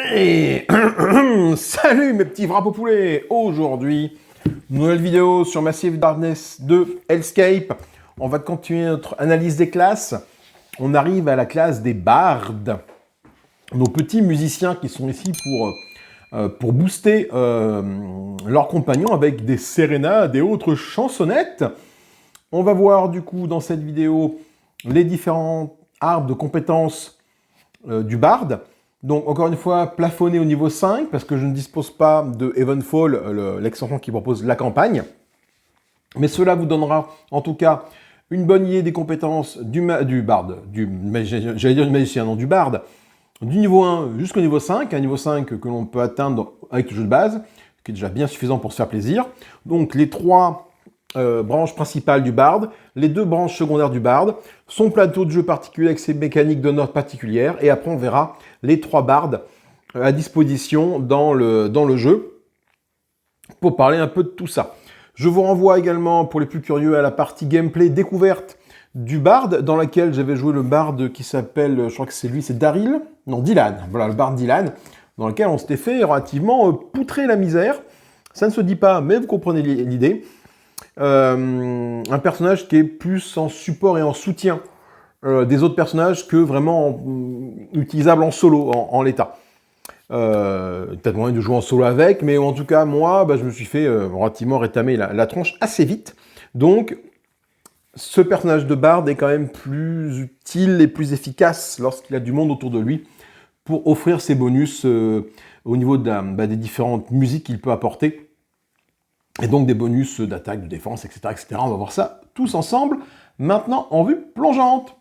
Et salut mes petits wraps au poulet. Aujourd'hui, nouvelle vidéo sur Massive Darkness de Hellscape. On va continuer notre analyse des classes. On arrive à la classe des bardes. Nos petits musiciens qui sont ici pour booster leurs compagnons avec des sérénades et autres chansonnettes. On va voir du coup dans cette vidéo les différents arbres de compétences du barde. Donc encore une fois, plafonné au niveau 5, parce que je ne dispose pas de Heavenfall, l'extension qui propose la campagne. Mais cela vous donnera en tout cas une bonne idée des compétences du barde, j'allais dire du magicien, non, du barde, du niveau 1 jusqu'au niveau 5, un niveau 5 que l'on peut atteindre avec le jeu de base, ce qui est déjà bien suffisant pour se faire plaisir. Donc les 3 branches principales du barde, les 2 branches secondaires du barde, son plateau de jeu particulier avec ses mécaniques de notes particulières, et après on verra les 3 bardes à disposition dans le jeu pour parler un peu de tout ça. Je vous renvoie également, pour les plus curieux, à la partie gameplay découverte du barde, dans laquelle j'avais joué le barde qui s'appelle, je crois que c'est lui, c'est Daryl, non, Dylan, voilà, le barde Dylan, dans lequel on s'était fait relativement poutrer la misère. Ça ne se dit pas, mais vous comprenez l'idée. Un personnage qui est plus en support et en soutien des autres personnages que vraiment utilisable en solo, en l'état. Peut-être moyen de jouer en solo avec, mais en tout cas, moi, je me suis fait relativement rétamer la tronche assez vite. Donc, ce personnage de barde est quand même plus utile et plus efficace lorsqu'il a du monde autour de lui pour offrir ses bonus au niveau des différentes musiques qu'il peut apporter. Et donc des bonus d'attaque, de défense, etc., etc. On va voir ça tous ensemble, maintenant en vue plongeante.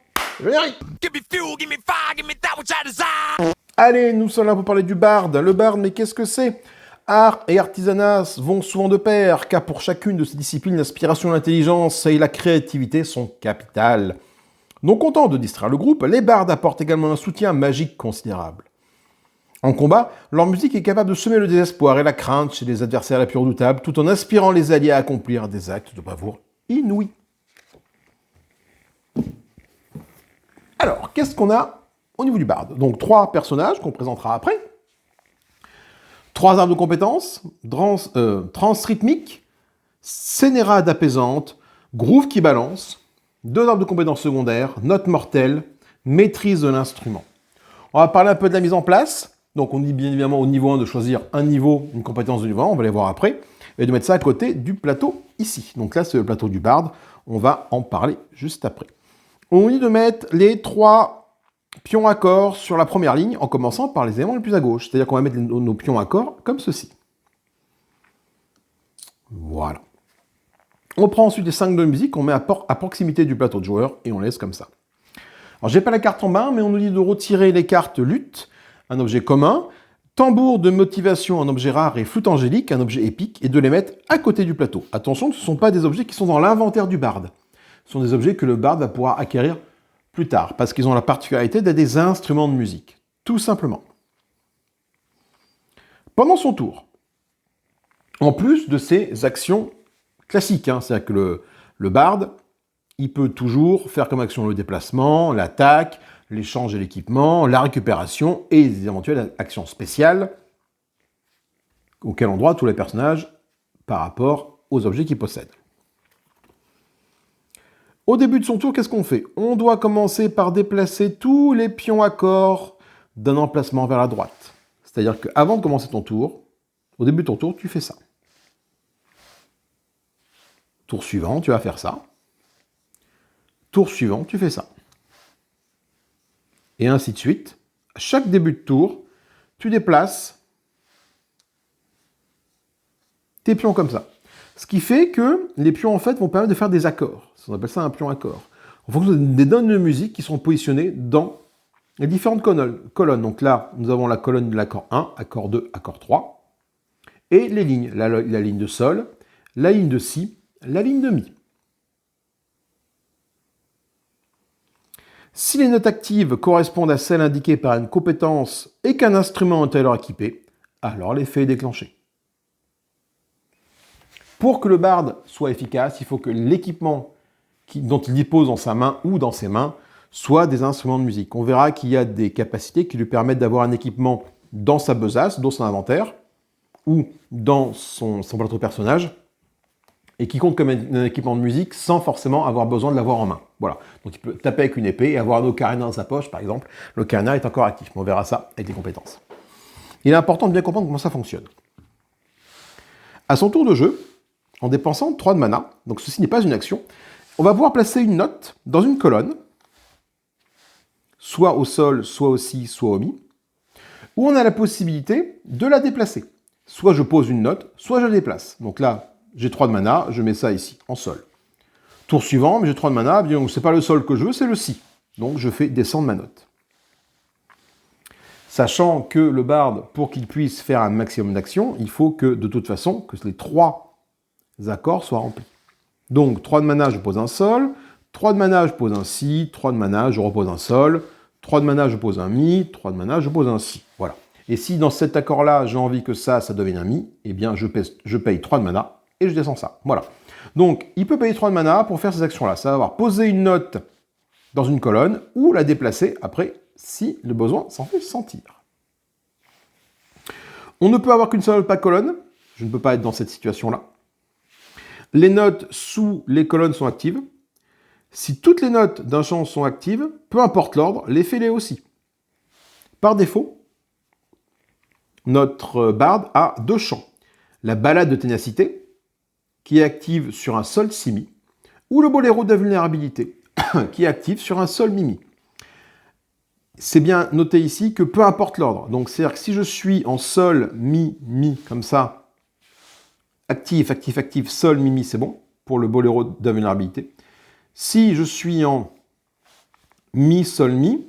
Allez, nous sommes là pour parler du barde. Le barde, mais qu'est-ce que c'est? Art et artisanat vont souvent de pair, car pour chacune de ces disciplines, l'inspiration, l'intelligence et la créativité sont capitales. Non contents de distraire le groupe, les bardes apportent également un soutien magique considérable. En combat, leur musique est capable de semer le désespoir et la crainte chez les adversaires les plus redoutables, tout en inspirant les alliés à accomplir des actes de bravoure inouïs. Alors, qu'est-ce qu'on a au niveau du barde? Donc, 3 personnages qu'on présentera après. 3 arbres de compétences, trance rythmique, scénérade apaisante, groove qui balance, 2 arbres de compétences secondaires, note mortelle, maîtrise de l'instrument. On va parler un peu de la mise en place. Donc on dit bien évidemment au niveau 1 de choisir un niveau, une compétence de niveau 1, on va les voir après, et de mettre ça à côté du plateau ici. Donc là c'est le plateau du barde, on va en parler juste après. On dit de mettre les 3 pions à corps sur la première ligne, en commençant par les éléments les plus à gauche. C'est-à-dire qu'on va mettre nos pions à corps comme ceci. Voilà. On prend ensuite les 5 de musique qu'on met à proximité du plateau de joueur, et on laisse comme ça. Alors j'ai pas la carte en main, mais on nous dit de retirer les cartes lutte, un objet commun, tambour de motivation, un objet rare, et flûte angélique, un objet épique, et de les mettre à côté du plateau. Attention, ce ne sont pas des objets qui sont dans l'inventaire du barde. Ce sont des objets que le barde va pouvoir acquérir plus tard, parce qu'ils ont la particularité d'être des instruments de musique, tout simplement. Pendant son tour, en plus de ses actions classiques, c'est-à-dire que le barde, il peut toujours faire comme action le déplacement, l'attaque, l'échange et l'équipement, la récupération et les éventuelles actions spéciales auxquelles ont droit tous les personnages par rapport aux objets qu'ils possèdent. Au début de son tour, qu'est-ce qu'on fait? On doit commencer par déplacer tous les pions à corps d'un emplacement vers la droite. C'est-à-dire qu'avant de commencer ton tour, au début de ton tour, tu fais ça. Tour suivant, tu vas faire ça. Tour suivant, tu fais ça. Et ainsi de suite. À chaque début de tour, tu déplaces tes pions comme ça. Ce qui fait que les pions, en fait, vont permettre de faire des accords. On appelle ça un pion accord. En fonction des données de musique qui sont positionnées dans les différentes colonnes. Donc là, nous avons la colonne de l'accord 1, accord 2, accord 3. Et les lignes. La ligne de sol, la ligne de si, la ligne de mi. Si les notes actives correspondent à celles indiquées par une compétence et qu'un instrument est alors équipé, alors l'effet est déclenché. Pour que le barde soit efficace, il faut que l'équipement dont il dispose dans sa main ou dans ses mains soit des instruments de musique. On verra qu'il y a des capacités qui lui permettent d'avoir un équipement dans sa besace, dans son inventaire, ou dans son plateau de personnage, et qui compte comme un équipement de musique sans forcément avoir besoin de l'avoir en main. Voilà. Donc il peut taper avec une épée et avoir un ocarina dans sa poche, par exemple. L'ocarina est encore actif. On verra ça avec les compétences. Il est important de bien comprendre comment ça fonctionne. À son tour de jeu, en dépensant 3 de mana, donc ceci n'est pas une action, on va pouvoir placer une note dans une colonne, soit au sol, soit au si, soit au mi, où on a la possibilité de la déplacer. Soit je pose une note, soit je la déplace. Donc là, j'ai 3 de mana, je mets ça ici, en sol. Tour suivant, j'ai 3 de mana, bien c'est pas le sol que je veux, c'est le si. Donc je fais descendre ma note. Sachant que le barde, pour qu'il puisse faire un maximum d'actions, il faut que, de toute façon, que les 3 accords soient remplis. Donc 3 de mana, je pose un sol, 3 de mana, je pose un si, 3 de mana, je repose un sol, 3 de mana, je pose un mi, 3 de mana, je pose un si. Voilà. Et si dans cet accord-là, j'ai envie que ça devienne un mi, eh bien je paye 3 de mana et je descends ça. Voilà. Donc, il peut payer 3 de mana pour faire ces actions-là. Ça va avoir poser une note dans une colonne ou la déplacer après si le besoin s'en fait sentir. On ne peut avoir qu'une seule pas colonne. Je ne peux pas être dans cette situation-là. Les notes sous les colonnes sont actives. Si toutes les notes d'un champ sont actives, peu importe l'ordre, l'effet l'est aussi. Par défaut, notre barde a 2 champs. La balade de ténacité, qui est active sur un sol si-mi, ou le boléro d'invulnérabilité, qui est actif sur un sol mi-mi. C'est bien noté ici que peu importe l'ordre. Donc c'est-à-dire que si je suis en sol mi-mi, comme ça, actif, actif, actif, sol mi-mi, c'est bon, pour le boléro d'invulnérabilité. Si je suis en mi, sol, mi,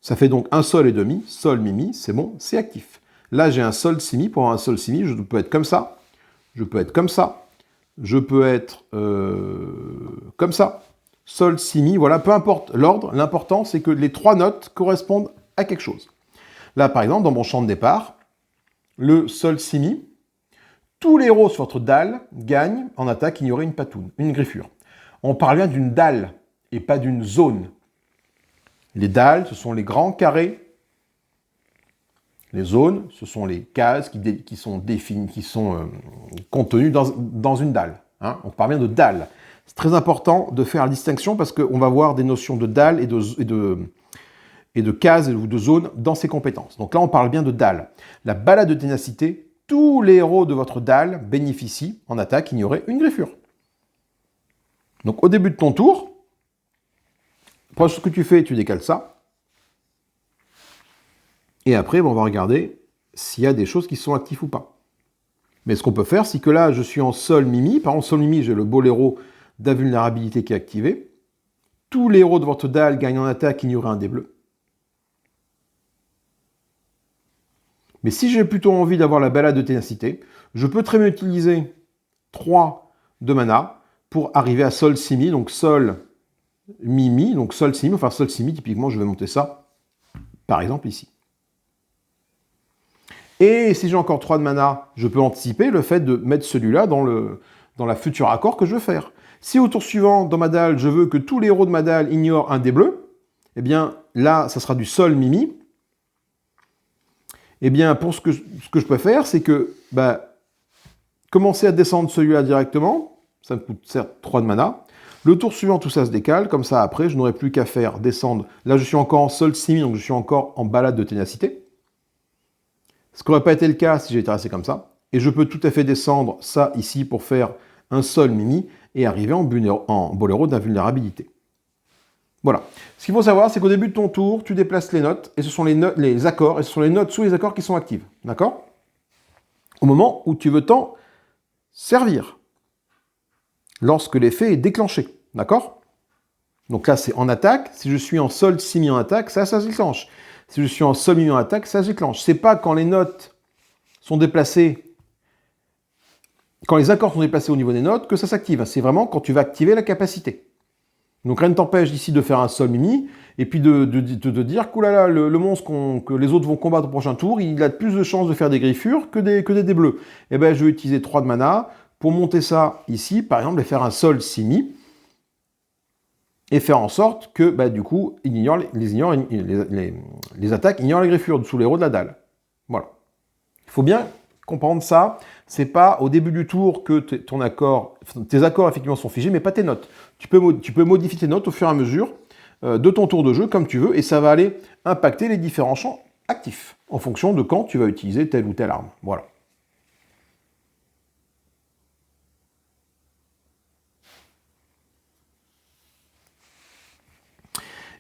ça fait donc un sol et demi, sol, mi, mi, c'est bon, c'est actif. Là, j'ai un sol, si, mi. Pour avoir un sol, si, mi, je peux être comme ça, je peux être comme ça, je peux être comme ça, sol, si, mi, voilà, peu importe l'ordre, l'important, c'est que les 3 notes correspondent à quelque chose. Là, par exemple, dans mon champ de départ, le sol, si, mi, tous les héros sur votre dalle gagnent en attaque ignorer une patoune, une griffure. On parle bien d'une dalle et pas d'une zone. Les dalles, ce sont les grands carrés. Les zones, ce sont les cases qui sont définies, qui sont contenues dans une dalle. Hein. On parle bien de dalle. C'est très important de faire la distinction parce qu'on va voir des notions de dalle et de cases ou de zones dans ces compétences. Donc là, on parle bien de dalle. La balade de ténacité, tous les héros de votre dalle bénéficient en attaque ignorer une griffure. Donc au début de ton tour, pour ce que tu fais, tu décales ça. Et après, on va regarder s'il y a des choses qui sont actives ou pas. Mais ce qu'on peut faire, c'est que là, je suis en sol mi-mi. Par exemple, sol mi-mi, j'ai le boléro d'invulnérabilité qui est activé. Tous les héros de votre dalle gagnent en attaque ignorer un dé bleu. Mais si j'ai plutôt envie d'avoir la balade de ténacité, je peux très bien utiliser 3 de mana pour arriver à sol si-mi, donc sol mi-mi, donc sol si-mi, enfin sol si-mi, typiquement je vais monter ça, par exemple ici. Et si j'ai encore 3 de mana, je peux anticiper le fait de mettre celui-là dans la future accord que je veux faire. Si au tour suivant, dans ma dalle, je veux que tous les héros de ma dalle ignorent un dé bleu, eh bien là, ça sera du sol mi-mi. Eh bien, pour ce que je peux faire, c'est que commencer à descendre celui-là directement, ça me coûte certes 3 de mana. Le tour suivant, tout ça se décale. Comme ça, après, je n'aurai plus qu'à faire descendre. Là, je suis encore en sol si-mi, donc je suis encore en balade de ténacité. Ce qui n'aurait pas été le cas si j'étais resté comme ça. Et je peux tout à fait descendre ça ici pour faire un sol mi-mi et arriver en boléro d'invulnérabilité. Voilà. Ce qu'il faut savoir, c'est qu'au début de ton tour, tu déplaces les notes, et ce sont les accords, et ce sont les notes sous les accords qui sont actives. D'accord? Au moment où tu veux t'en servir. Lorsque l'effet est déclenché. D'accord? Donc là, c'est en attaque. Si je suis en sol si-mi en attaque, ça se déclenche. Si je suis en sol mi en attaque, ça se déclenche. C'est pas quand les notes sont déplacées, quand les accords sont déplacés au niveau des notes, que ça s'active. C'est vraiment quand tu vas activer la capacité. Donc rien ne t'empêche d'ici de faire un sol mi-mi, et puis de dire qu'oulala, le monstre que les autres vont combattre au prochain tour, il a plus de chances de faire des griffures que des dés bleus. Eh bien, je vais utiliser 3 de mana pour monter ça ici, par exemple, et faire un sol si-mi. et faire en sorte que, du coup, les attaques ignorent les griffures sous les héros de la dalle. Voilà. Il faut bien comprendre ça. C'est pas au début du tour que tes accords effectivement sont figés, mais pas tes notes. Tu peux modifier tes notes au fur et à mesure de ton tour de jeu comme tu veux, et ça va aller impacter les différents champs actifs en fonction de quand tu vas utiliser telle ou telle arme. Voilà.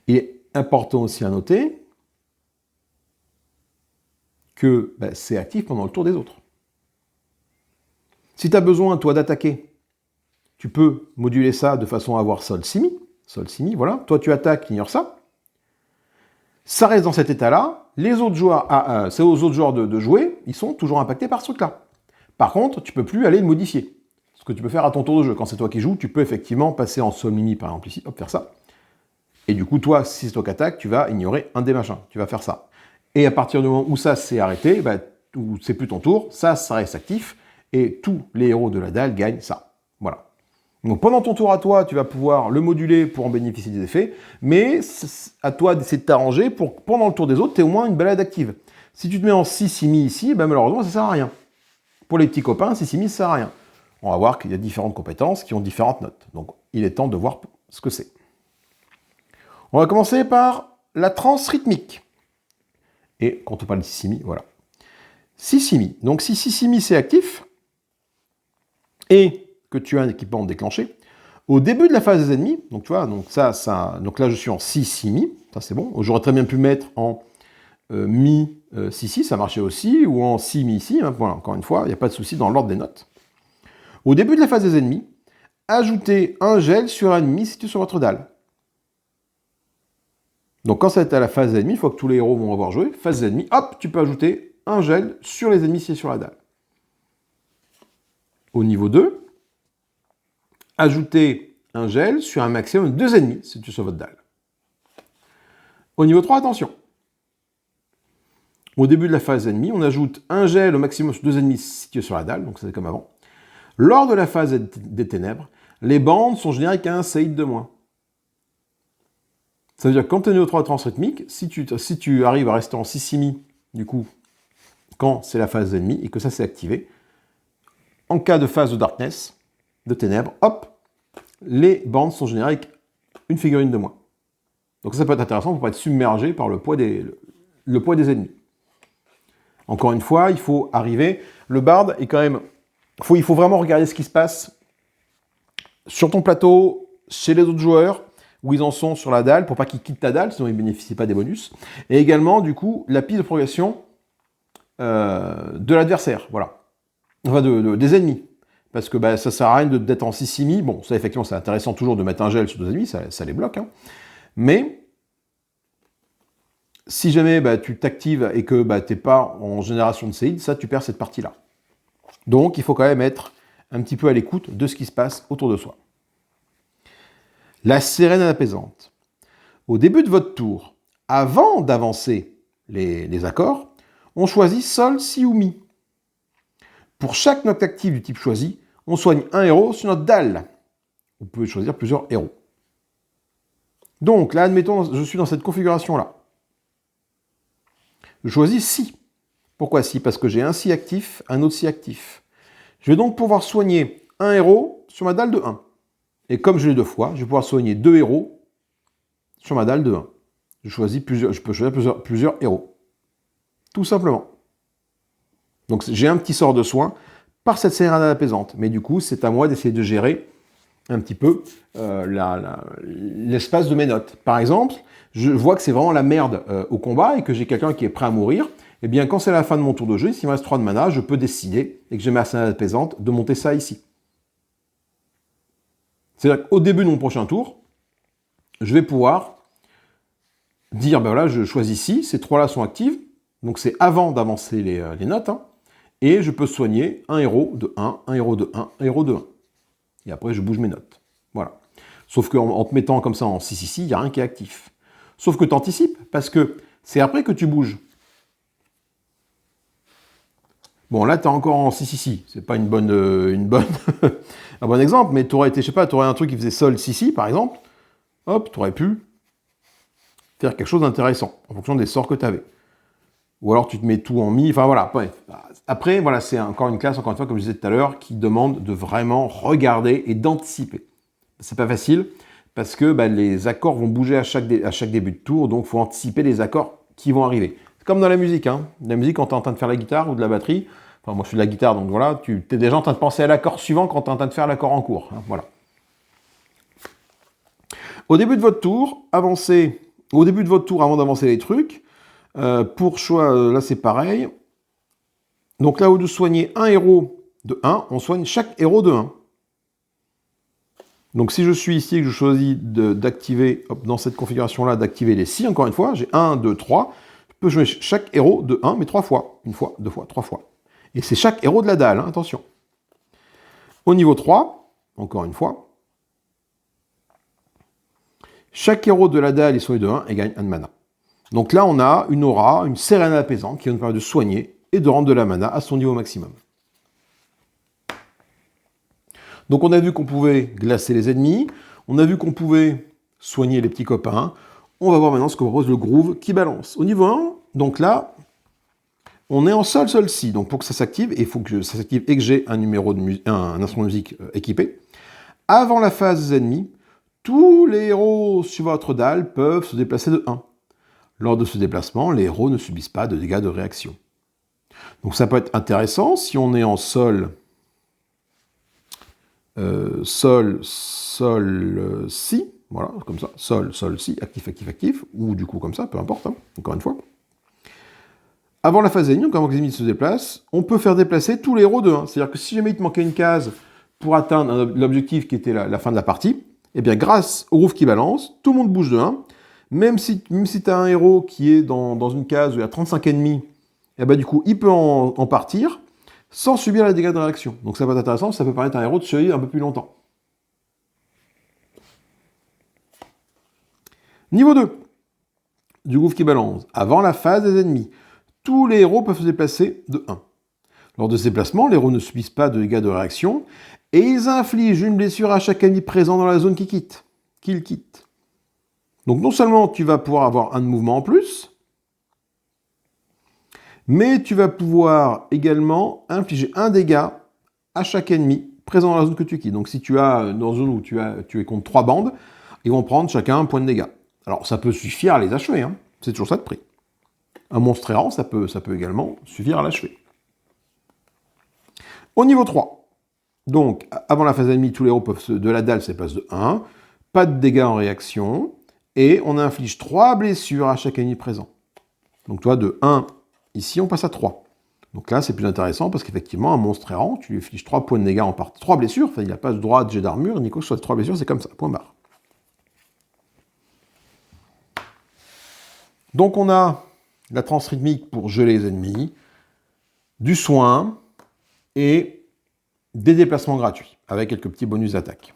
Il est important aussi à noter que c'est actif pendant le tour des autres. Si tu as besoin, toi, d'attaquer, tu peux moduler ça de façon à avoir sol simi. Sol simi, voilà. Toi, tu attaques, ignore ça. Ça reste dans cet état-là. Les autres joueurs, c'est aux autres joueurs de jouer, ils sont toujours impactés par ce truc-là. Par contre, tu ne peux plus aller le modifier. Ce que tu peux faire à ton tour de jeu. Quand c'est toi qui joues, tu peux effectivement passer en sol mimi, par exemple, ici, hop, faire ça. Et du coup, toi, si c'est toi qui attaque, tu vas ignorer un des machins. Tu vas faire ça. Et à partir du moment où ça s'est arrêté, où c'est plus ton tour, ça reste actif. Et tous les héros de la dalle gagnent ça. Voilà. Donc pendant ton tour à toi, tu vas pouvoir le moduler pour en bénéficier des effets, mais à toi d'essayer de t'arranger pour que pendant le tour des autres, tu aies au moins une balade active. Si tu te mets en 6-6-mi ici, malheureusement, ça ne sert à rien. Pour les petits copains, 6-6-mi, ça ne sert à rien. On va voir qu'il y a différentes compétences qui ont différentes notes. Donc il est temps de voir ce que c'est. On va commencer par la transe rythmique. Et quand on parle de 6-6-mi, voilà. 6-6-mi. Donc si 6-6-mi c'est actif, et que tu as un équipement déclenché, au début de la phase des ennemis, donc tu vois, donc là je suis en 6-6-mi, ça c'est bon, j'aurais très bien pu mettre en mi 6-6, ça marchait aussi, ou en 6-mi ici, hein, voilà, encore une fois, il n'y a pas de souci dans l'ordre des notes. Au début de la phase des ennemis, ajoutez un gel sur un ennemi situé sur votre dalle. Donc quand ça va être à la phase des ennemis, il faut que tous les héros vont avoir joué, phase des ennemis, hop, tu peux ajouter un gel sur les ennemis situés sur la dalle. Au niveau 2, ajoutez un gel sur un maximum de 2 ennemis situés sur votre dalle. Au niveau 3, attention. Au début de la phase ennemie, on ajoute un gel au maximum sur 2 ennemis situés sur la dalle, donc c'est comme avant. Lors de la phase des ténèbres, les bandes sont générées qu'à un séide de moins. Ça veut dire que quand tu es niveau 3 transrythmique, si tu arrives à rester en 6-6-mi, du coup, quand c'est la phase ennemie et que ça s'est activé, en cas de phase de darkness, de ténèbres, hop, les bandes sont générées avec une figurine de moins. Donc ça peut être intéressant pour ne pas être submergé par le poids des ennemis. Encore une fois, il faut arriver. Le bard est quand même... Il faut vraiment regarder ce qui se passe sur ton plateau, chez les autres joueurs, où ils en sont sur la dalle, pour pas qu'ils quittent ta dalle, sinon ils ne bénéficient pas des bonus. Et également, du coup, la piste de progression de l'adversaire, voilà. Enfin, des ennemis. Parce que ça sert à rien d'être en 6-6-mi. Bon, ça, effectivement, c'est intéressant toujours de mettre un gel sur 2 ennemis, ça les bloque. Hein. Mais, si jamais tu t'actives et que tu n'es pas en génération de séide, ça, tu perds cette partie-là. Donc, il faut quand même être un petit peu à l'écoute de ce qui se passe autour de soi. La sirène apaisante. Au début de votre tour, avant d'avancer les accords, on choisit sol, si ou mi. Pour chaque note active du type choisi, on soigne un héros sur notre dalle. Vous pouvez choisir plusieurs héros. Donc là, admettons, je suis dans cette configuration-là. Je choisis si. Pourquoi si? Parce que j'ai un si actif, un autre si actif. Je vais donc pouvoir soigner un héros sur ma dalle de 1. Et comme je l'ai 2 fois, je vais pouvoir soigner 2 héros sur ma dalle de 1. Je peux choisir plusieurs héros. Tout simplement. Donc j'ai un petit sort de soin par cette sirène apaisante. Mais du coup, c'est à moi d'essayer de gérer un petit peu l'espace de mes notes. Par exemple, je vois que c'est vraiment la merde au combat et que j'ai quelqu'un qui est prêt à mourir. Eh bien, quand c'est la fin de mon tour de jeu, s'il me reste 3 de mana, je peux décider, et que j'ai ma sirène apaisante, de monter ça ici. C'est-à-dire qu'au début de mon prochain tour, je vais pouvoir dire, voilà, je choisis ici, ces 3-là sont actives, donc c'est avant d'avancer les notes, hein, et je peux soigner un héros de 1, un héros de 1, un héros de 1. Et après, je bouge mes notes. Voilà. Sauf qu'en te mettant comme ça en 6 ici, il n'y a rien qui est actif. Sauf que tu anticipes, parce que c'est après que tu bouges. Bon, là, tu es encore en 6 ici. C'est pas un bon exemple, mais tu aurais été, je sais pas, tu aurais un truc qui faisait sol 6 par exemple. hop, tu aurais pu faire quelque chose d'intéressant en fonction des sorts que tu avais. Ou alors tu te mets tout en mi, enfin voilà. Ouais. Après, voilà, c'est encore une classe, encore une fois, comme je disais tout à l'heure, qui demande de vraiment regarder et d'anticiper. C'est pas facile, parce que les accords vont bouger à chaque début de tour, donc il faut anticiper les accords qui vont arriver. C'est comme dans la musique, hein. La musique, quand tu es en train de faire la guitare ou de la batterie, enfin moi je fais de la guitare, donc voilà, tu es déjà en train de penser à l'accord suivant quand tu es en train de faire l'accord en cours. Hein, voilà. Au début de votre tour, avant d'avancer les trucs, pour choix, là c'est pareil. Donc là, au lieu de soigner un héros de 1, on soigne chaque héros de 1. Donc si je suis ici et que je choisis d'activer, dans cette configuration-là, d'activer les si, encore une fois, j'ai 1, 2, 3, je peux jouer chaque héros de 1, mais 3 fois. 1 fois, 2 fois, 3 fois. Et c'est chaque héros de la dalle, hein, attention. Au niveau 3, encore une fois, chaque héros de la dalle est soigné de 1 et gagne 1 de mana. Donc là, on a une aura, une sérène apaisante qui va nous permettre de soigner et de rendre de la mana à son niveau maximum. Donc on a vu qu'on pouvait glacer les ennemis, on a vu qu'on pouvait soigner les petits copains. On va voir maintenant ce que propose le groove qui balance. Au niveau 1, donc là, on est en sol, sol, si. Donc pour que ça s'active, il faut que ça s'active et que j'ai un instrument de musique équipé. Avant la phase des ennemis, tous les héros sur votre dalle peuvent se déplacer de 1. Lors de ce déplacement, les héros ne subissent pas de dégâts de réaction. Donc ça peut être intéressant si on est en sol, sol, sol, si, voilà, comme ça, sol, sol, si, actif, actif, actif, ou du coup comme ça, peu importe, hein, encore une fois. Avant la phase ennemie, avant que les ennemis se déplacent, on peut faire déplacer tous les héros de 1. C'est-à-dire que si jamais il te manquait une case pour atteindre l'objectif qui était la fin de la partie, eh bien grâce au groove qui balance, tout le monde bouge de 1. Même si tu as un héros qui est dans une case où il y a 35 ennemis, eh ben, du coup, il peut en partir sans subir les dégâts de réaction. Donc ça peut être intéressant, ça peut permettre à un héros de survivre un peu plus longtemps. Niveau 2, du groove qui balance. Avant la phase des ennemis, tous les héros peuvent se déplacer de 1. Lors de ce déplacement, les héros ne subissent pas de dégâts de réaction et ils infligent une blessure à chaque ennemi présent dans la zone qu'ils quittent. Donc non seulement tu vas pouvoir avoir un de mouvement en plus, mais tu vas pouvoir également infliger un dégât à chaque ennemi présent dans la zone que tu quittes. Donc si tu as dans une zone où tu es contre 3 bandes, ils vont prendre chacun un point de dégâts. Alors ça peut suffire à les achever, hein. C'est toujours ça de prix. Un monstre errant, ça peut également suffire à l'achever. Au niveau 3, donc avant la phase ennemie, tous les héros de la dalle se déplacent de 1, pas de dégâts en réaction, et on inflige 3 blessures à chaque ennemi présent. Donc toi, de 1, ici, on passe à 3. Donc là, c'est plus intéressant parce qu'effectivement, un monstre errant, tu lui infliges 3 points de dégâts en partie, 3 blessures, enfin, il n'a pas le droit de jet d'armure, ni quoi que ce soit, 3 blessures, c'est comme ça, point barre. Donc on a la transe rythmique pour geler les ennemis, du soin et des déplacements gratuits, avec quelques petits bonus d'attaque.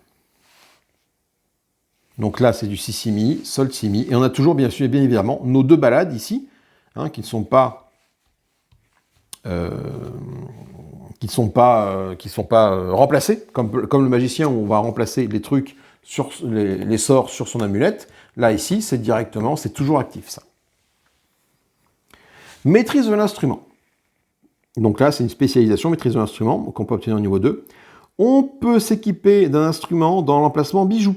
Donc là, c'est du si, si, mi, sol, si, mi, et on a toujours, bien évidemment, nos 2 balades ici, hein, qui ne sont pas remplacés, comme le magicien où on va remplacer les trucs sur les sorts sur son amulette. Là, ici, c'est directement, c'est toujours actif, ça. Maîtrise de l'instrument. Donc là, c'est une spécialisation, maîtrise de l'instrument, qu'on peut obtenir au niveau 2. On peut s'équiper d'un instrument dans l'emplacement bijou.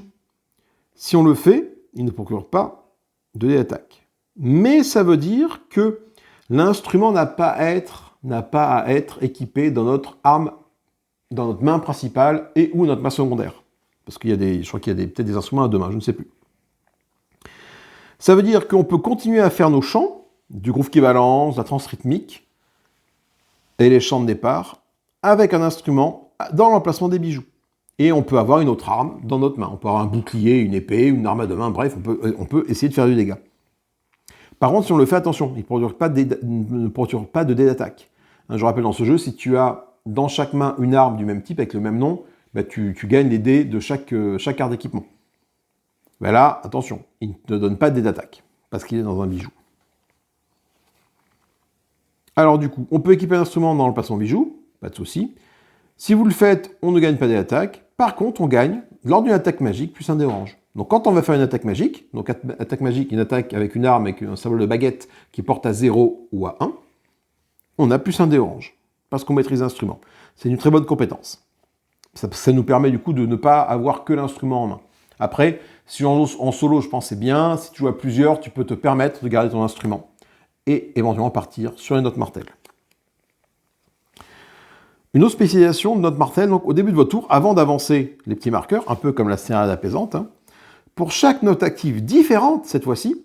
Si on le fait, il ne procure pas de dés d'attaque. Mais ça veut dire que l'instrument n'a pas à être équipé dans notre arme, dans notre main principale et ou notre main secondaire. Parce qu'il y a je crois qu'il y a peut-être des instruments à 2 mains, je ne sais plus. Ça veut dire qu'on peut continuer à faire nos chants, du groove qui balance, la transe rythmique, et les chants de départ, avec un instrument dans l'emplacement des bijoux. Et on peut avoir une autre arme dans notre main. On peut avoir un bouclier, une épée, une arme à 2 mains, bref, on peut essayer de faire du dégât. Par contre, si on le fait, attention, il ne procure pas de dés d'attaque. Je rappelle, dans ce jeu, si tu as dans chaque main une arme du même type, avec le même nom, bah, tu gagnes les dés de chaque carte d'équipement. Ben là, attention, il ne te donne pas de dés d'attaque, parce qu'il est dans un bijou. Alors du coup, on peut équiper un instrument dans le placement bijou, pas de souci. Si vous le faites, on ne gagne pas des attaques. Par contre, on gagne, lors d'une attaque magique, plus un dé orange. Donc quand on va faire une attaque magique, donc attaque magique, une attaque avec une arme, avec un symbole de baguette qui porte à 0 ou à 1, on a plus un dé orange, parce qu'on maîtrise l'instrument. C'est une très bonne compétence. Ça nous permet du coup de ne pas avoir que l'instrument en main. Après, si en solo, je pense c'est bien, si tu joues à plusieurs, tu peux te permettre de garder ton instrument et éventuellement partir sur une note martèle. Une autre spécialisation de note martèle, donc au début de votre tour, avant d'avancer les petits marqueurs, un peu comme la sérénade apaisante, pour chaque note active différente, cette fois-ci,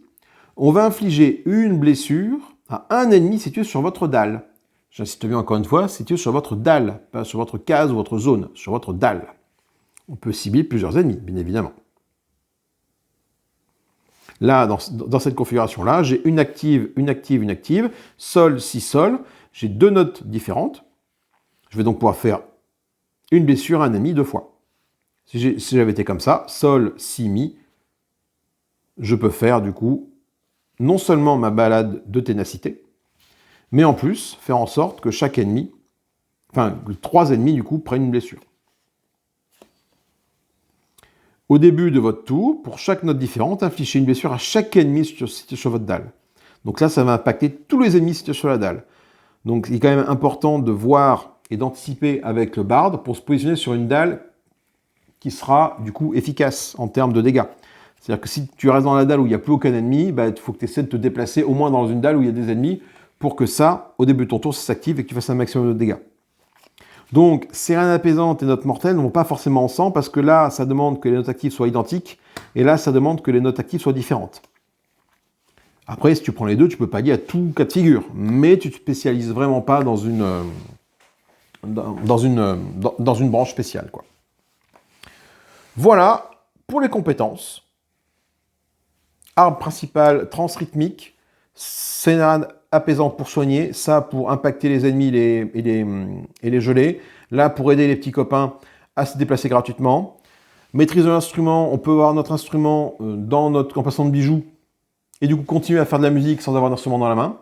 on va infliger une blessure à un ennemi situé sur votre dalle. J'insiste bien encore une fois, situé sur votre dalle, pas sur votre case ou votre zone, sur votre dalle. On peut cibler plusieurs ennemis, bien évidemment. Là, dans cette configuration-là, j'ai une active, une active, une active, sol, si, sol. J'ai deux notes différentes. Je vais donc pouvoir faire une blessure à un ennemi deux fois. Si j'avais été comme ça, sol, si, mi, je peux faire du coup non seulement ma balade de ténacité, mais en plus faire en sorte que chaque ennemi, enfin que 3 ennemis du coup prennent une blessure. Au début de votre tour, pour chaque note différente, infligez une blessure à chaque ennemi situé sur votre dalle. Donc là, ça va impacter tous les ennemis situés sur la dalle. Donc il est quand même important de voir et d'anticiper avec le barde pour se positionner sur une dalle qui sera du coup efficace en termes de dégâts. C'est-à-dire que si tu restes dans la dalle où il n'y a plus aucun ennemi, il faut que tu essaies de te déplacer au moins dans une dalle où il y a des ennemis pour que ça, au début de ton tour, ça s'active et que tu fasses un maximum de dégâts. Donc, sérénade apaisante et note mortelle ne vont pas forcément ensemble parce que là, ça demande que les notes actives soient identiques et là, ça demande que les notes actives soient différentes. Après, si tu prends les deux, tu peux pallier à tout cas de figure, mais tu ne te spécialises vraiment pas dans une branche spéciale, quoi. Voilà pour les compétences. Arme principale, transrythmique, sérénade apaisante pour soigner, ça pour impacter les ennemis et les geler, là pour aider les petits copains à se déplacer gratuitement. Maîtrise de l'instrument, on peut avoir notre instrument dans notre emplacement de bijoux et du coup continuer à faire de la musique sans avoir d'instrument dans la main.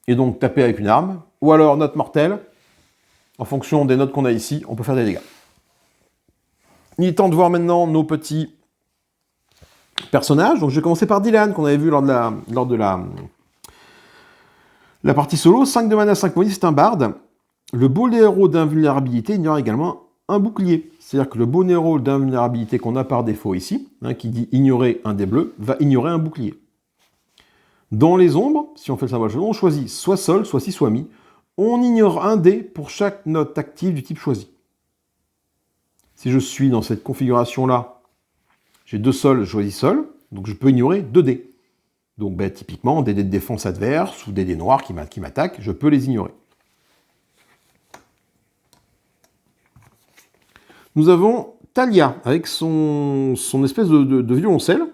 Et donc taper avec une arme. Ou alors note mortelle, en fonction des notes qu'on a ici, on peut faire des dégâts. Il est temps de voir maintenant nos petits personnages. Donc je vais commencer par Dylan, qu'on avait vu lors de la partie solo. 5 de mana, 5 monies, c'est un barde. Le boléro d'invulnérabilité ignore également un bouclier. C'est-à-dire que le boléro d'invulnérabilité qu'on a par défaut ici, qui dit ignorer un dé bleu, va ignorer un bouclier. Dans les ombres, si on fait le symbole jaune, on choisit soit sol, soit si, soit mi. On ignore un dé pour chaque note active du type choisi. Si je suis dans cette configuration-là, j'ai 2 sols, je choisis sol, donc je peux ignorer 2 dés. Donc typiquement, des dés de défense adverse ou des dés noirs qui m'attaquent, je peux les ignorer. Nous avons Talia, avec son espèce de violoncelle.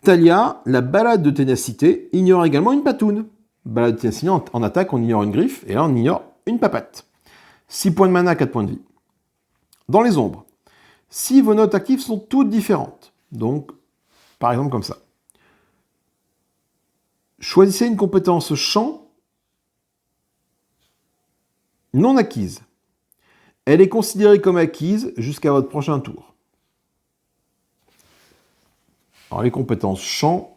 Talia, la balade de ténacité, ignore également une patoune. Balade de ténacité, en attaque, on ignore une griffe, et là, on ignore une papate. 6 points de mana, 4 points de vie. Dans les ombres, si vos notes actives sont toutes différentes, donc, par exemple comme ça, choisissez une compétence chant non acquise. Elle est considérée comme acquise jusqu'à votre prochain tour. Alors les compétences chant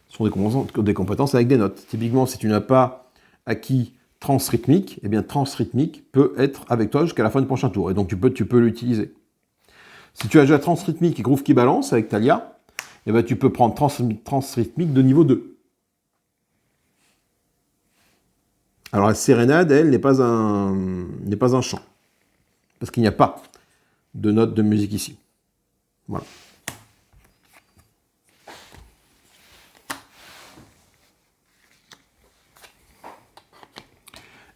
sont des compétences avec des notes. Typiquement, si tu n'as pas acquis transrythmique, eh bien transrythmique peut être avec toi jusqu'à la fin du prochain tour. Et donc tu peux l'utiliser. Si tu as déjà transrythmique et groove qui balance avec Talia, eh bien, tu peux prendre transrythmique de niveau 2. Alors la sérénade, elle, n'est pas un chant. Parce qu'il n'y a pas de notes de musique ici. Voilà.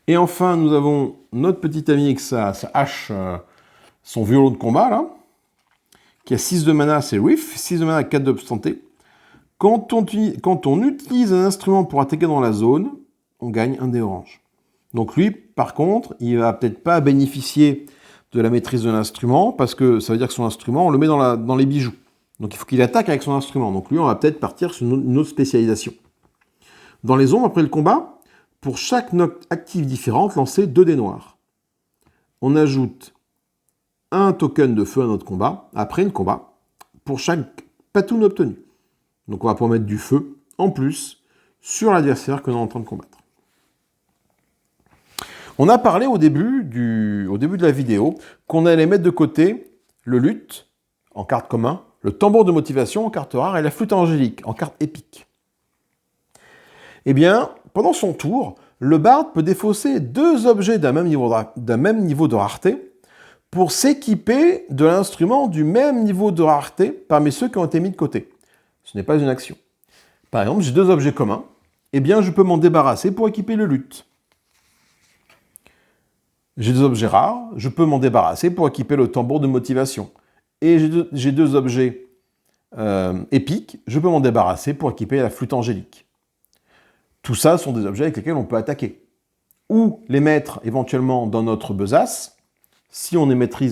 Et enfin, nous avons notre petit ami avec sa hache, son violon de combat, là, qui a 6 de mana, c'est Riff, 6 de mana, 4 d'obstanté. Quand on utilise un instrument pour attaquer dans la zone, on gagne un dé orange. Donc lui, par contre, il va peut-être pas bénéficier de la maîtrise de l'instrument, parce que ça veut dire que son instrument, on le met dans les bijoux. Donc il faut qu'il attaque avec son instrument. Donc lui, on va peut-être partir sur une autre spécialisation. Dans les ombres, après le combat, pour chaque note active différente, lancez 2 dés noirs. On ajoute un token de feu à notre combat, après le combat, pour chaque patoun obtenu. Donc on va pouvoir mettre du feu en plus sur l'adversaire que l'on est en train de combattre. On a parlé au début de la vidéo qu'on allait mettre de côté le luth en carte commun, le tambour de motivation en carte rare et la flûte angélique en carte épique. Eh bien, pendant son tour, le barde peut défausser 2 objets d'un même niveau de rareté pour s'équiper de l'instrument du même niveau de rareté parmi ceux qui ont été mis de côté. Ce n'est pas une action. Par exemple, j'ai 2 objets communs, eh bien je peux m'en débarrasser pour équiper le luth. J'ai 2 objets rares, je peux m'en débarrasser pour équiper le tambour de motivation. Et j'ai 2 objets épiques, je peux m'en débarrasser pour équiper la flûte angélique. Tout ça sont des objets avec lesquels on peut attaquer. Ou les mettre éventuellement dans notre besace, si on est maître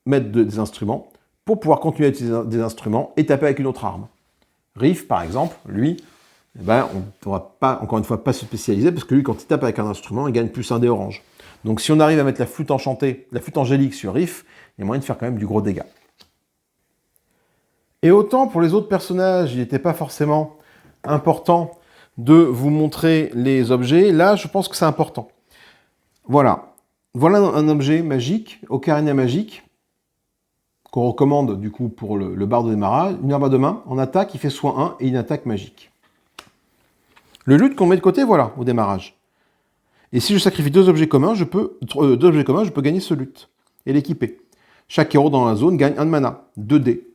des instruments, pour pouvoir continuer à utiliser des instruments et taper avec une autre arme. Riff, par exemple, lui, on ne va pas, encore une fois, pas se spécialiser, parce que lui, quand il tape avec un instrument, il gagne plus 1 dé orange. Donc si on arrive à mettre la flûte enchantée, la flûte angélique sur Riff, il y a moyen de faire quand même du gros dégât. Et autant pour les autres personnages, il n'était pas forcément important de vous montrer les objets, là je pense que c'est important. Voilà. Voilà un objet magique, ocarina magique, qu'on recommande du coup pour le barde de démarrage. Une arme à 2 mains, en attaque il fait ×1 et une attaque magique. Le luth qu'on met de côté, voilà, au démarrage. Et si je sacrifie 2 objets communs, je peux gagner ce luth et l'équiper. Chaque héros dans la zone gagne 1 de mana, 2 dés.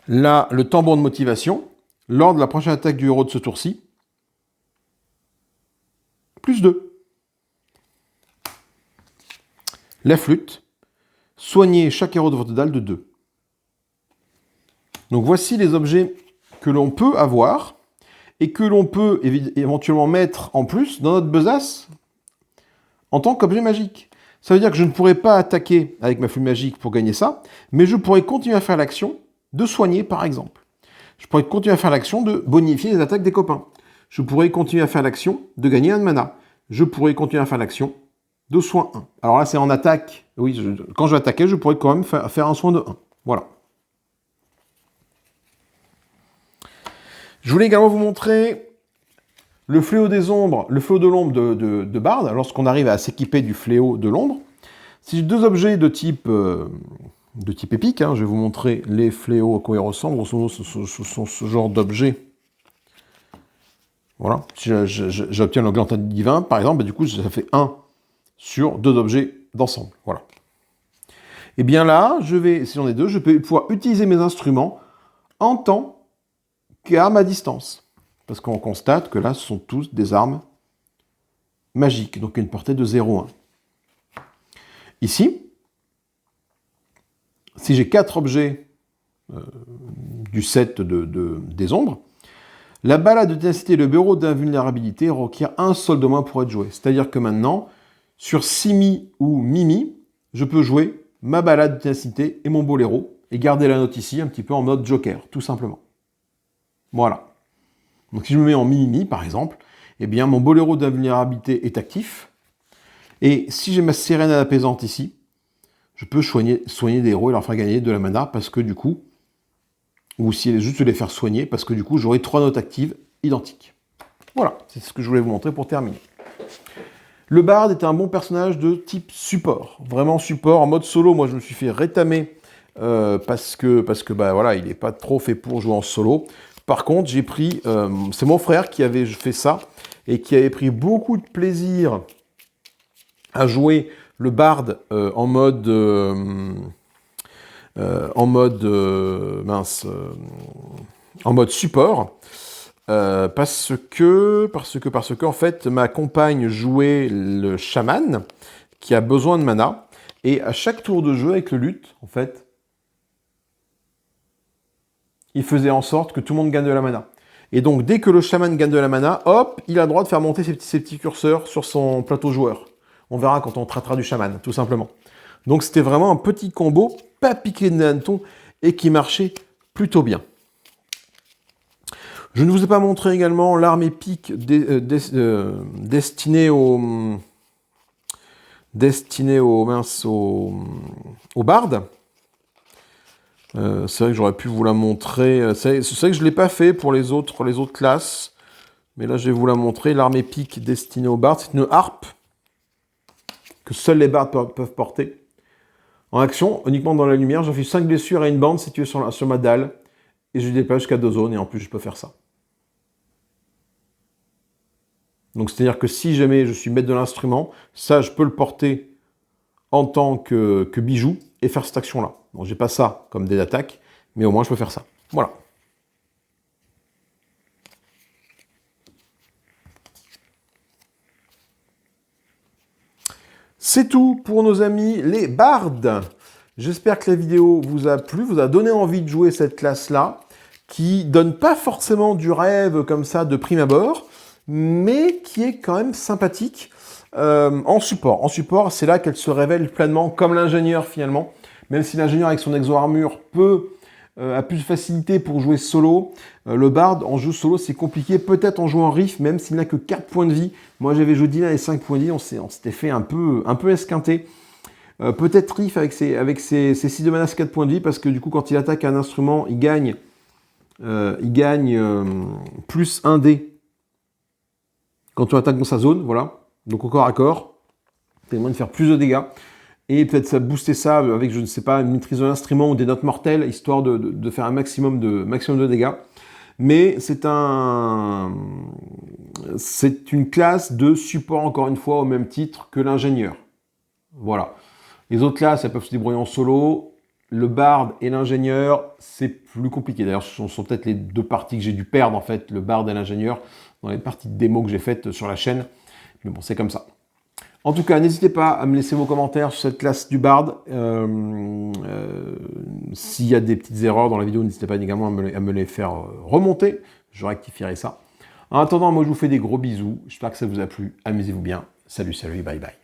Là, le tambour de motivation, lors de la prochaine attaque du héros de ce tour-ci, plus 2. La flûte, soignez chaque héros de votre dalle de 2. Donc voici les objets que l'on peut avoir et que l'on peut éventuellement mettre en plus dans notre besace en tant qu'objet magique. Ça veut dire que je ne pourrais pas attaquer avec ma flûte magique pour gagner ça, mais je pourrais continuer à faire l'action de soigner par exemple. Je pourrais continuer à faire l'action de bonifier les attaques des copains. Je pourrais continuer à faire l'action de gagner 1 de mana. Je pourrais continuer à faire l'action de soin 1. Alors là, c'est en attaque. Oui, quand je vais attaquer, je pourrais quand même faire un soin de 1. Voilà. Je voulais également vous montrer le fléau des ombres, le fléau de l'ombre de Bard, lorsqu'on arrive à s'équiper du fléau de l'ombre. Si j'ai 2 objets de type épique, je vais vous montrer les fléaux à quoi ils ressemblent. Grosso modo, ce sont ce genre d'objets. Voilà. Si j'obtiens le gland divin, par exemple, du coup, ça fait 1 sur 2 objets d'ensemble. Voilà. Et bien là, si j'en ai 2, je vais pouvoir utiliser mes instruments en tant qu'armes à distance. Parce qu'on constate que là, ce sont tous des armes magiques, donc une portée de 0,1. Ici, si j'ai 4 objets du set des ombres, la balade de ténacité et le bureau d'invulnérabilité requièrent un seul de moins pour être joué. C'est-à-dire que maintenant, sur Simi ou Mimi, je peux jouer ma balade de ténacité et mon boléro, et garder la note ici un petit peu en mode joker, tout simplement. Voilà. Donc si je me mets en Mimi, par exemple, eh bien mon boléro d'invulnérabilité est actif, et si j'ai ma sérénade apaisante ici, je peux soigner des héros et leur faire gagner de la mana, parce que du coup, ou si juste les faire soigner, parce que du coup, j'aurai 3 notes actives identiques. Voilà, c'est ce que je voulais vous montrer pour terminer. Le Bard est un bon personnage de type support, vraiment support. En mode solo, moi je me suis fait rétamer parce que bah, voilà, il n'est pas trop fait pour jouer en solo. Par contre, j'ai pris, c'est mon frère qui avait fait ça, et qui avait pris beaucoup de plaisir à jouer le Bard en mode support, parce que en fait ma compagne jouait le chaman qui a besoin de mana, et à chaque tour de jeu avec le luth, en fait, il faisait en sorte que tout le monde gagne de la mana. Et donc dès que le chaman gagne de la mana, hop, il a le droit de faire monter ses petits curseurs sur son plateau joueur. On verra quand on traitera du chaman, tout simplement. Donc c'était vraiment un petit combo, pas piqué de hanneton, et qui marchait plutôt bien. Je ne vous ai pas montré également l'arme épique destinée destiné au barde. C'est vrai que j'aurais pu vous la montrer. C'est vrai que je ne l'ai pas fait pour les autres classes. Mais là, je vais vous la montrer. L'arme épique destinée au barde, c'est une harpe que seuls les bardes peuvent porter. En action, uniquement dans la lumière, j'inflige 5 blessures à une bande située sur ma dalle. Et je déplace jusqu'à 2 zones. Et en plus, je peux faire ça. Donc, c'est-à-dire que si jamais je suis maître de l'instrument, ça, je peux le porter en tant que bijou et faire cette action-là. Bon, j'ai pas ça comme dé d'attaque, mais au moins, je peux faire ça. Voilà. C'est tout pour nos amis les bardes. J'espère que la vidéo vous a plu, vous a donné envie de jouer cette classe-là, qui donne pas forcément du rêve comme ça de prime abord, mais qui est quand même sympathique en support. En support, c'est là qu'elle se révèle pleinement comme l'ingénieur finalement, même si l'ingénieur avec son exo-armure a plus de facilité pour jouer solo. Le bard en jeu solo c'est compliqué, peut-être en jouant riff, même s'il n'a que 4 points de vie. Moi j'avais joué Dylan et 5 points de vie, on s'était fait un peu esquinté. Peut-être riff avec ses 6 de mana, 4 points de vie, parce que du coup quand il attaque un instrument, il gagne plus 1 dé quand on attaque dans sa zone, voilà. Donc au corps à corps, c'est moyen de faire plus de dégâts. Et peut-être ça booster ça avec, je ne sais pas, une maîtrise de l'instrument ou des notes mortelles, histoire de faire un maximum de dégâts. Mais c'est une classe de support, encore une fois, au même titre que l'ingénieur. Voilà. Les autres classes, elles peuvent se débrouiller en solo. Le bard et l'ingénieur, c'est plus compliqué. D'ailleurs, ce sont peut-être les 2 parties que j'ai dû perdre, en fait, le bard et l'ingénieur, dans les parties de démo que j'ai faites sur la chaîne. Mais bon, c'est comme ça. En tout cas, n'hésitez pas à me laisser vos commentaires sur cette classe du bard. S'il y a des petites erreurs dans la vidéo, n'hésitez pas également à me les faire remonter. Je rectifierai ça. En attendant, moi, je vous fais des gros bisous. J'espère que ça vous a plu. Amusez-vous bien. Salut, salut, bye bye.